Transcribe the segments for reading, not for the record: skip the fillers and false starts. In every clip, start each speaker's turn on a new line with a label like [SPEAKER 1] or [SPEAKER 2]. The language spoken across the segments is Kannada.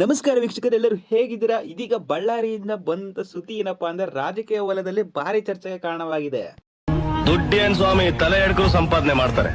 [SPEAKER 1] ನಮಸ್ಕಾರ ವೀಕ್ಷಕರೆಲ್ಲರೂ ಹೇಗಿದ್ದೀರಾ? ಇದೀಗ ಬಳ್ಳಾರಿಯಿಂದ ಬಂದ ಸುದ್ದಿ ಏನಪ್ಪಾ ಅಂದ್ರೆ ರಾಜಕೀಯ ವಲಯದಲ್ಲಿ ಭಾರಿ ಚರ್ಚೆಗೆ ಕಾರಣವಾಗಿದೆ.
[SPEAKER 2] ದುಡ್ಡೇನ್ ಸ್ವಾಮಿ ತಲೆ ಎಡ್ಕರು ಸಂಪಾದನೆ ಮಾಡ್ತಾರೆ.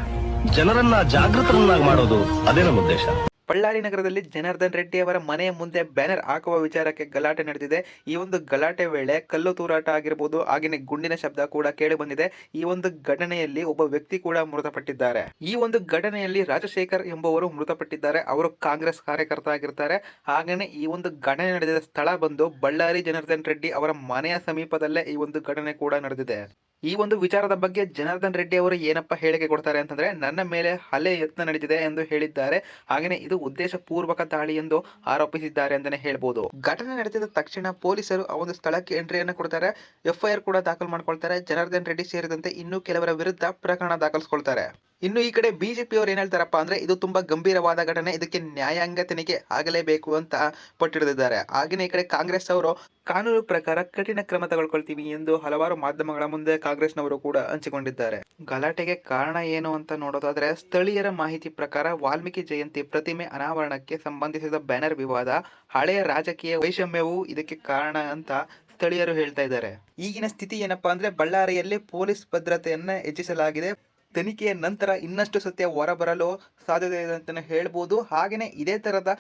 [SPEAKER 2] ಜನರನ್ನ ಜಾಗೃತರನ್ನಾಗಿ ಮಾಡೋದು ಅದೇ ನಮ್ಮ ಉದ್ದೇಶ.
[SPEAKER 1] ಬಳ್ಳಾರಿ ನಗರದಲ್ಲಿ ಜನಾರ್ದನ್ ರೆಡ್ಡಿ ಅವರ ಮನೆಯ ಮುಂದೆ ಬ್ಯಾನರ್ ಹಾಕುವ ವಿಚಾರಕ್ಕೆ ಗಲಾಟೆ ನಡೆದಿದೆ. ಈ ಒಂದು ಗಲಾಟೆ ವೇಳೆ ಕಲ್ಲು ತೂರಾಟ ಆಗಿರಬಹುದು, ಹಾಗೆಯೇ ಗುಂಡಿನ ಶಬ್ದ ಕೂಡ ಕೇಳಿ ಬಂದಿದೆ. ಈ ಒಂದು ಘಟನೆಯಲ್ಲಿ ಒಬ್ಬ ವ್ಯಕ್ತಿ ಕೂಡ ಮೃತಪಟ್ಟಿದ್ದಾರೆ. ಈ ಒಂದು ಘಟನೆಯಲ್ಲಿ ರಾಜಶೇಖರ್ ಎಂಬುವರು ಮೃತಪಟ್ಟಿದ್ದಾರೆ. ಅವರು ಕಾಂಗ್ರೆಸ್ ಕಾರ್ಯಕರ್ತ ಆಗಿರ್ತಾರೆ. ಹಾಗೇನೆ ಈ ಒಂದು ಘಟನೆ ನಡೆದಿದ ಸ್ಥಳ ಬಂದು ಬಳ್ಳಾರಿ ಜನಾರ್ದನ್ ರೆಡ್ಡಿ ಅವರ ಮನೆಯ ಸಮೀಪದಲ್ಲೇ ಈ ಒಂದು ಘಟನೆ ಕೂಡ ನಡೆದಿದೆ. ಈ ಒಂದು ವಿಚಾರದ ಬಗ್ಗೆ ಜನಾರ್ದನ್ ರೆಡ್ಡಿ ಅವರು ಏನಪ್ಪ ಹೇಳಿಕೆ ಕೊಡ್ತಾರೆ ಅಂತಂದ್ರೆ, ನನ್ನ ಮೇಲೆ ಹಲ್ಲೆ ಯತ್ನ ನಡೆದಿದೆ ಎಂದು ಹೇಳಿದ್ದಾರೆ. ಹಾಗೆಯೇ ಇದು ಉದ್ದೇಶ ಪೂರ್ವಕ ದಾಳಿ ಎಂದು ಆರೋಪಿಸಿದ್ದಾರೆ ಅಂತಾನೆ ಹೇಳ್ಬೋದು. ಘಟನೆ ನಡೆದಿದ ತಕ್ಷಣ ಪೊಲೀಸರು ಆ ಒಂದು ಸ್ಥಳಕ್ಕೆ ಎಂಟ್ರಿಯನ್ನು ಕೊಡ್ತಾರೆ. FIR ಕೂಡ ದಾಖಲು ಮಾಡ್ಕೊಳ್ತಾರೆ. ಜನಾರ್ದನ್ ರೆಡ್ಡಿ ಸೇರಿದಂತೆ ಇನ್ನೂ ಕೆಲವರ ವಿರುದ್ಧ ಪ್ರಕರಣ ದಾಖಲಿಸಿಕೊಳ್ತಾರೆ. ಇನ್ನು ಈ ಕಡೆ ಬಿಜೆಪಿ ಅವರು ಏನ್ ಹೇಳ್ತಾರಪ್ಪ ಅಂದ್ರೆ, ಇದು ತುಂಬಾ ಗಂಭೀರವಾದ ಘಟನೆ, ಇದಕ್ಕೆ ನ್ಯಾಯಾಂಗ ತನಿಖೆ ಆಗಲೇಬೇಕು ಅಂತ ಪಟ್ಟಿಡಿದಿದ್ದಾರೆ. ಹಾಗೆಯೇ ಈ ಕಡೆ ಕಾಂಗ್ರೆಸ್ ಅವರು ಕಾನೂನು ಪ್ರಕಾರ ಕಠಿಣ ಕ್ರಮ ತಗೊಳ್ಕೊಳ್ತೀವಿ ಎಂದು ಹಲವಾರು ಮಾಧ್ಯಮಗಳ ಮುಂದೆ ಕಾಂಗ್ರೆಸ್ನವರು ಕೂಡ ಹಂಚಿಕೊಂಡಿದ್ದಾರೆ. ಗಲಾಟೆಗೆ ಕಾರಣ ಏನು ಅಂತ ನೋಡೋದಾದ್ರೆ, ಸ್ಥಳೀಯರ ಮಾಹಿತಿ ಪ್ರಕಾರ ವಾಲ್ಮೀಕಿ ಜಯಂತಿ ಪ್ರತಿಮೆ ಅನಾವರಣಕ್ಕೆ ಸಂಬಂಧಿಸಿದ ಬ್ಯಾನರ್ ವಿವಾದ, ಹಳೆಯ ರಾಜಕೀಯ ವೈಷಮ್ಯವು ಇದಕ್ಕೆ ಕಾರಣ ಅಂತ ಸ್ಥಳೀಯರು ಹೇಳ್ತಾ ಇದ್ದಾರೆ. ಈಗಿನ ಸ್ಥಿತಿ ಏನಪ್ಪಾ ಅಂದ್ರೆ, ಬಳ್ಳಾರಿಯಲ್ಲಿ ಪೊಲೀಸ್ ಭದ್ರತೆಯನ್ನ ಹೆಚ್ಚಿಸಲಾಗಿದೆ. ತನಿಖೆಯ ನಂತರ ಇನ್ನಷ್ಟು ಸತ್ಯ ಹೊರಬರಲು ಸಾಧ್ಯತೆ ಇದೆ ಅಂತಾನೆ ಹೇಳ್ಬೋದು. ಹಾಗೆಯೇ ಇದೇ ತರದ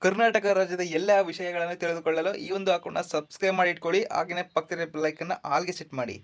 [SPEAKER 1] ಕರ್ನಾಟಕ ರಾಜ್ಯದ ಎಲ್ಲ ವಿಷಯಗಳನ್ನು ತಿಳಿದುಕೊಳ್ಳಲು ಈ ಒಂದು ಅಕೌಂಟ್ನ ಸಬ್ಸ್ಕ್ರೈಬ್ ಮಾಡಿ ಇಟ್ಕೊಳ್ಳಿ. ಹಾಗೆಯೇ ಪಕ್ಕದ ಬೆಲ್ ಐಕಾನ್ ಆಲ್ಗೆ ಸೆಟ್ ಮಾಡಿ.